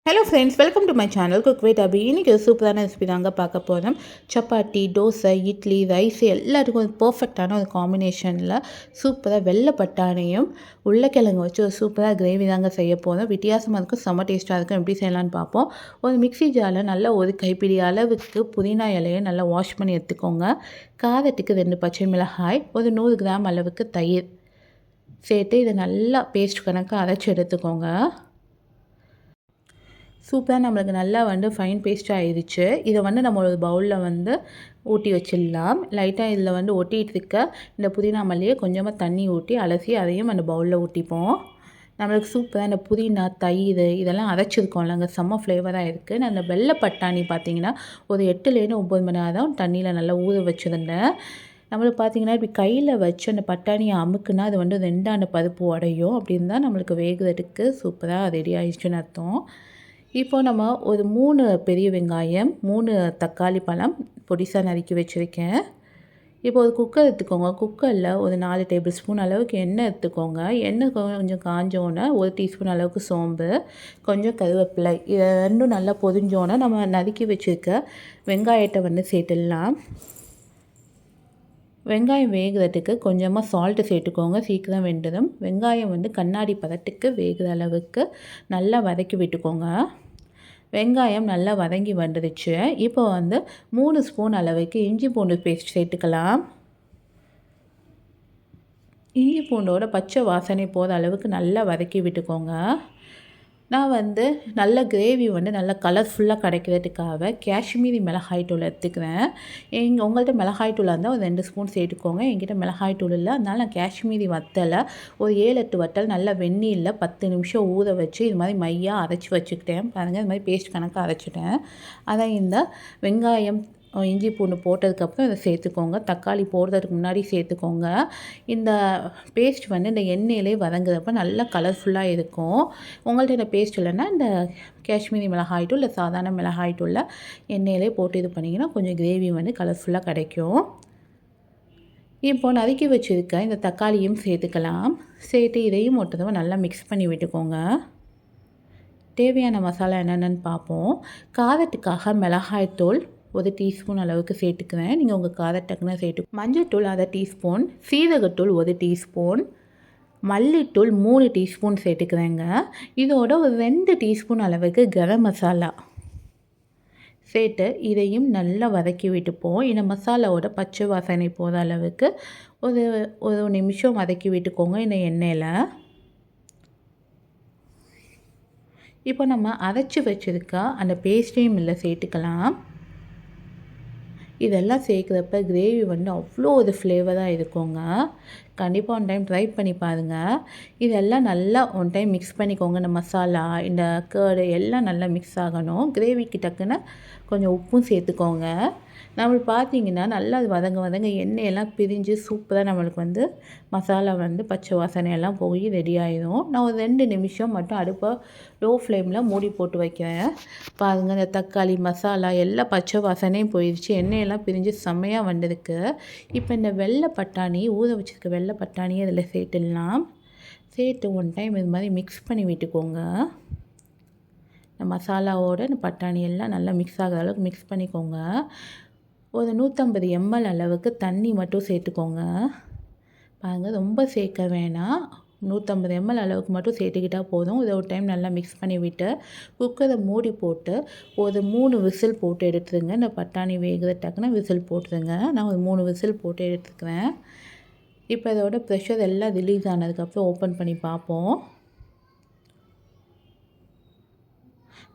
Hello friends, welcome to my channel cook with Abhi. இன்றைக்கி சூப்பரான recipe தாங்க பார்க்க போகிறோம். சப்பாத்தி, தோசை, இட்லி, ரைஸ் எல்லாத்துக்கும் ஒரு பர்ஃபெக்டான ஒரு காம்பினேஷனில் சூப்பராக வெள்ளை பட்டாணியும் உருளைக்கிழங்கு வச்சு ஒரு சூப்பராக கிரேவி தாங்க செய்ய போகிறோம். வித்தியாசமாக இருக்கும், செம்ம டேஸ்ட்டாக இருக்கும். எப்படி செய்யலான்னு பார்ப்போம். ஒரு மிக்ஸி ஜாரில் நல்லா ஒரு கைப்பிடி அளவுக்கு புதினா இலையை நல்லா வாஷ் பண்ணி எடுத்துக்கோங்க. காரத்துக்கு 2 பச்சை மிளகாய், ஒரு 100 கிராம் அளவுக்கு தயிர் சேர்த்து இதை நல்லா பேஸ்ட் கணக்காக அரைச்சி எடுத்துக்கோங்க. சூப்பராக நம்மளுக்கு நல்லா ஃபைன் பேஸ்ட்டாக ஆயிடுச்சு. இதை நம்ம ஒரு பவுலில் ஊற்றி வச்சிடலாம். லைட்டாக இதில் ஒட்டிகிட்டு இருக்க இந்த புதினா மல்லியை கொஞ்சமாக தண்ணி ஊற்றி அலசி அதையும் அந்த பவுலில் ஊற்றிப்போம். நம்மளுக்கு சூப்பராக இந்த புதினா, தயிர் இதெல்லாம் அரைச்சிருக்கோம்லங்க, செம்ம ஃப்ளேவராக இருக்குது. நான் அந்த வெள்ளை பட்டாணி பார்த்திங்கன்னா ஒரு 8லேருந்து 9 மணி நேரம் தண்ணியில் நல்லா ஊற வச்சுருந்தேன். நம்மளுக்கு பார்த்திங்கன்னா இப்படி கையில் வச்சு அந்த பட்டாணியை அமுக்குனா அது 2 அந்த பருப்பு உடையும். அப்படி இருந்தால் நம்மளுக்கு வேகிறதுக்கு சூப்பராக ரெடி ஆயிடுச்சுன்னு அர்த்தம். இப்போ நம்ம ஒரு 3 பெரிய வெங்காயம், 3 தக்காளி பழம் பொடிசாக நறுக்கி வச்சுருக்கேன். இப்போ ஒரு குக்கர் எடுத்துக்கோங்க. குக்கரில் ஒரு 4 டேபிள் ஸ்பூன் அளவுக்கு எண்ணெய் எடுத்துக்கோங்க. எண்ணெய் கொஞ்சம் காஞ்சோன்னே 1 டீஸ்பூன் அளவுக்கு சோம்பு, கொஞ்சம் கருவேப்பிலை, இதை ரெண்டும் நல்லா பொரிஞ்சோன்னே நம்ம நறுக்கி வச்சுருக்க வெங்காயத்தை சேர்த்துடலாம். வெங்காயம் வேகிறதுக்கு கொஞ்சமாக சால்ட்டு சேர்த்துக்கோங்க, சீக்கிரம் வெந்துடும். வெங்காயம் கண்ணாடி பதத்துக்கு வேகிற அளவுக்கு நல்லா வதக்கி விட்டுக்கோங்க. வெங்காயம் நல்லா வதங்கி வந்துடுச்சு. இப்போ 3 ஸ்பூன் அளவுக்கு இஞ்சி பூண்டு பேஸ்ட் சேர்த்துக்கலாம். இஞ்சி பூண்டோட பச்சை வாசனை போகிற அளவுக்கு நல்லா வதக்கி விட்டுக்கோங்க. நான் நல்ல கிரேவி நல்லா கலர்ஃபுல்லாக கிடைக்கிறதுக்காக காஷ்மீரி மிளகாய் தூள் எடுத்துக்கிறேன். உங்கள்கிட்ட மிளகாய் தூளாக இருந்தால் ஒரு 2 ஸ்பூன் சேர்த்துக்கோங்க. என்கிட்ட மிளகாய் தூள் இல்லை, அதனால் நான் காஷ்மீரி வத்தலை ஒரு 7-8 வத்தல் நல்லா வெந்நீரில் 10 நிமிஷம் ஊற வச்சு இது மாதிரி மையாக அரைச்சி வச்சுக்கிட்டேன். பாருங்கள், இது மாதிரி பேஸ்ட் கணக்காக அரைச்சிட்டேன். அதை இந்த வெங்காயம், இஞ்சி பூண்டு போட்டதுக்கப்புறம் இதை சேர்த்துக்கோங்க. தக்காளி போடுறதுக்கு முன்னாடி சேர்த்துக்கோங்க. இந்த பேஸ்ட் இந்த எண்ணெயிலே வதங்குறப்ப நல்லா கலர்ஃபுல்லாக இருக்கும். உங்கள்கிட்ட இந்த பேஸ்ட் இல்லைன்னா இந்த காஷ்மீரி மிளகாய் தூள் இல்லை சாதாரண மிளகாய் தூளில் எண்ணெயிலே போட்டு இது பண்ணிங்கன்னா கொஞ்சம் கிரேவி கலர்ஃபுல்லாக கிடைக்கும். இப்போ நறுக்கி வச்சுருக்க இந்த தக்காளியும் சேர்த்துக்கலாம். சேர்த்து இதையும் ஒரு தடவை நல்லா மிக்ஸ் பண்ணி விட்டுக்கோங்க. தேவையான மசாலா என்னென்னு பார்ப்போம். காரத்துக்காக மிளகாய்த்தூள் 1 டீஸ்பூன் அளவுக்கு சேர்த்துக்குவேன். நீங்கள் உங்கள் காரத்துக்குன்னு மஞ்சள்தூள் 1/2 டீஸ்பூன், சீரகத்தூள் 1 டீஸ்பூன், மல்லித்தூள் 3 டீஸ்பூன் சேர்த்துக்குவேங்க. இதோட ஒரு 2 டீஸ்பூன் அளவுக்கு கரம் மசாலா சேர்த்து இதையும் நல்லா வதக்கி விட்டுப்போம். இந்த மசாலாவோட பச்சை வாசனை போகிற அளவுக்கு ஒரு 1 நிமிஷம் வதக்கி விட்டுக்கோங்க இந்த எண்ணெயில். இப்போ நம்ம அரைச்சி வச்சுருக்க அந்த பேஸ்ட்டையும் இல்லை சேர்த்துக்கலாம். இதெல்லாம் சேர்க்குறப்ப கிரேவி அவ்வளோ ஒரு ஃப்ளேவராக இருக்குங்க. கண்டிப்பாக ஒன் டைம் ட்ரை பண்ணி பாருங்கள். இதெல்லாம் நல்லா ஒன் டைம் மிக்ஸ் பண்ணிக்கோங்க. இந்த மசாலா, இந்த கர்டு எல்லாம் நல்லா மிக்ஸ் ஆகணும். கிரேவிக்கு டக்குன்னு கொஞ்சம் உப்பும் சேர்த்துக்கோங்க. நம்மளுக்கு பார்த்தீங்கன்னா நல்லா அது வதங்க எண்ணெயெல்லாம் பிரிஞ்சு சூப்பராக நம்மளுக்கு மசாலா பச்சை வாசனையெல்லாம் போய் ரெடி ஆயிடும். நான் ஒரு 2 நிமிஷம் மட்டும் அடுப்பை லோ ஃப்ளேமில் மூடி போட்டு வைக்கிறேன். பாருங்கள், இந்த தக்காளி, மசாலா எல்லாம் பச்சை வாசனையும் போயிடுச்சு, எண்ணெயெல்லாம் பிரிஞ்சு செம்மையாக வந்திருக்கு. இப்போ இந்த வெள்ளை பட்டாணி, ஊற வச்சுருக்க வெள்ளை பட்டாணியை அதில் சேர்த்துடலாம். சேர்த்து ஒன் டைம் இது மாதிரி மிக்ஸ் பண்ணி விட்டுக்கோங்க. இந்த மசாலாவோட இந்த பட்டாணி எல்லாம் நல்லா மிக்ஸ் ஆகிற அளவுக்கு மிக்ஸ் பண்ணிக்கோங்க. ஒரு 150 ml அளவுக்கு தண்ணி மட்டும் சேர்த்துக்கோங்க. பாருங்கள், ரொம்ப சேர்க்க வேணாம். 150 ml அளவுக்கு மட்டும் சேர்த்துக்கிட்டால் போதும். இதை ஒரு டைம் நல்லா மிக்ஸ் பண்ணி விட்டு குக்கரை மூடி போட்டு ஒரு 3 விசில் போட்டு எடுத்துருங்க. இந்த பட்டாணி வேகிற டக்குன்னு விசில் போட்டுருங்க. நான் ஒரு 3 விசில் போட்டு எடுத்துக்குவேன். இப்போ இதோட ப்ரெஷர் எல்லாம் ரிலீஸ் ஆனதுக்கப்புறம் ஓப்பன் பண்ணி பார்ப்போம்.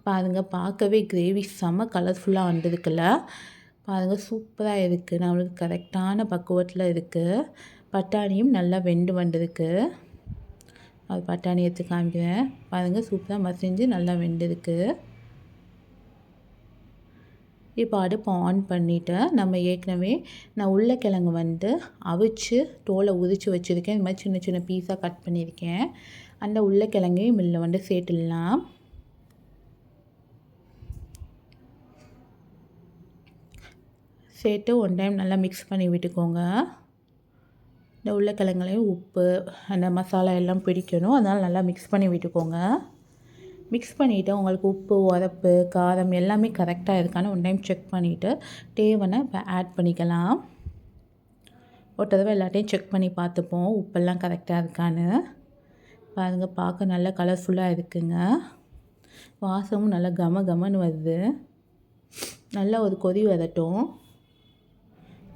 பாருங்கள், பார்க்கவே கிரேவி செம்ம கலர்ஃபுல்லாக வந்திருக்குல்ல. பாருங்கள், சூப்பராக இருக்குது. நம்மளுக்கு கரெக்டான பக்குவத்தில் இருக்குது. பட்டாணியும் நல்லா வெந்து வந்திருக்கு. அது பட்டாணி எடுத்து காமிக்கிறேன். பாருங்கள், சூப்பராக மசிஞ்சு நல்லா வெந்திருக்கு. இப்போ அடுப்பை ஆன் பண்ணிவிட்டு நம்ம ஏற்கனவே நான் உருளைக்கிழங்கு அவிச்சு தோலை உரித்து வச்சுருக்கேன். இந்த மாதிரி சின்ன சின்ன பீஸாக கட் பண்ணியிருக்கேன். அந்த உருளைக்கிழங்கையும் இதில் சேர்த்துடலாம். சேர்த்து ஒன் டைம் நல்லா மிக்ஸ் பண்ணி விட்டுக்கோங்க. இந்த உருளைக்கிழங்குலையும் உப்பு, அந்த மசாலா எல்லாம் பிடிக்கணும், அதனால் நல்லா மிக்ஸ் பண்ணி விட்டுக்கோங்க. மிக்ஸ் பண்ணிவிட்டு உங்களுக்கு உப்பு, உரப்பு, காரம் எல்லாமே கரெக்டாக இருக்கான்னு ஒன் டைம் செக் பண்ணிவிட்டு தேவைன்னா இப்போ ஆட் பண்ணிக்கலாம். ஒரு தடவை எல்லாத்தையும் செக் பண்ணி பார்த்துப்போம் உப்பெல்லாம் கரெக்டாக இருக்கான்னு. பாருங்கள், பார்க்க நல்லா கலர்ஃபுல்லாக இருக்குங்க. வாசமும் நல்லா கம கமன்னு வருது. நல்லா ஒரு கொதி வரட்டும்.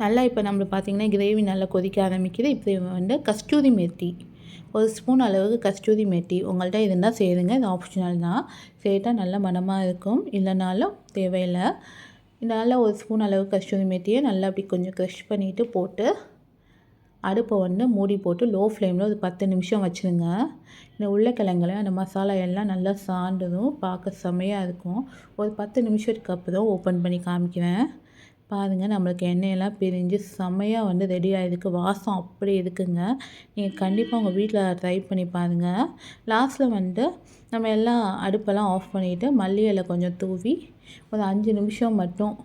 நல்லா இப்போ நம்மளுக்கு பார்த்திங்கன்னா கிரேவி நல்லா கொதிக்க ஆரம்பிக்குது. இப்போ வந்து கஸ்தூரி மேத்தி ஒரு ஸ்பூன் அளவுக்கு கஸ்தூரி மேத்தி உங்கள்கிட்ட இருந்தால் சேருங்க. இது ஆப்ஷனல் தான். சேர்த்தா நல்ல மணமாக இருக்கும், இல்லைனாலும் தேவையில்லை. நல்லா ஒரு ஸ்பூன் அளவுக்கு கஸ்தூரி மேத்தியை நல்லா அப்படி கொஞ்சம் க்ரஷ் பண்ணிவிட்டு போட்டு அடுப்பை வந்து மூடி போட்டு லோ ஃப்ளேமில் ஒரு 10 நிமிஷம் வச்சுருங்க. இந்த உருளைக்கிழங்குல அந்த மசாலா எல்லாம் நல்லா சாண்டதும் பார்க்க செம்மையாக இருக்கும். ஒரு 10 நிமிஷத்துக்கு அப்புறம் ஓப்பன் பண்ணி காமிக்கிறேன். பாருங்கள், நம்மளுக்கு எண்ணெயெல்லாம் பிரிஞ்சு செம்மையாக வந்து ரெடி ஆகிருக்கு. வாசம் அப்படி இருக்குங்க. நீங்கள் கண்டிப்பாக உங்கள் வீட்டில் ட்ரை பண்ணி பாருங்கள். லாஸ்ட்டில் வந்து நம்ம எல்லாம் அடுப்பெல்லாம் ஆஃப் பண்ணிவிட்டு மல்லி இலை கொஞ்சம் தூவி ஒரு 5 நிமிஷம் மட்டும்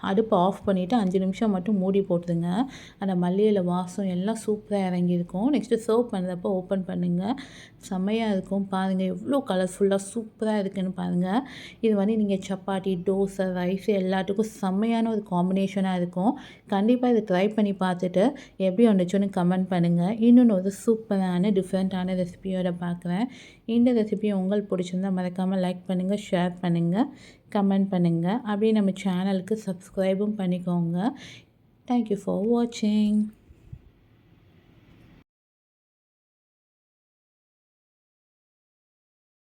அடுப்பை ஆஃப் பண்ணிவிட்டு 5 நிமிஷம் மட்டும் மூடி போட்டுருங்க. அந்த மல்லி இலை வாசம் எல்லாம் சூப்பராக இறங்கியிருக்கும். நெக்ஸ்ட்டு சர்வ் பண்ணுறப்போ ஓப்பன் பண்ணுங்கள். செம்மையாக இருக்கும். பாருங்கள் எவ்வளோ கலர்ஃபுல்லாக சூப்பராக இருக்குதுன்னு பாருங்கள். இது வந்து நீங்கள் சப்பாத்தி, தோசை, ரைஸ் எல்லாத்துக்கும் செம்மையான ஒரு காம்பினேஷனாக இருக்கும். கண்டிப்பாக இதை ட்ரை பண்ணி பார்த்துட்டு எப்படி வந்துச்சுன்னு கமெண்ட் பண்ணுங்கள். இன்னொன்று ஒரு சூப்பரான டிஃப்ரெண்ட்டான ரெசிபியோட பார்க்குறேன். இந்த ரெசிபி உங்களுக்கு பிடிச்சிருந்தால் மறக்காமல் லைக் பண்ணுங்கள், ஷேர் பண்ணுங்கள், கமெண்ட் பண்ணுங்கள். அப்படியே நம்ம சேனலுக்கு சப்ஸ்கிரைபும் பண்ணிக்கோங்க. தேங்க்யூ ஃபார் வாட்சிங்.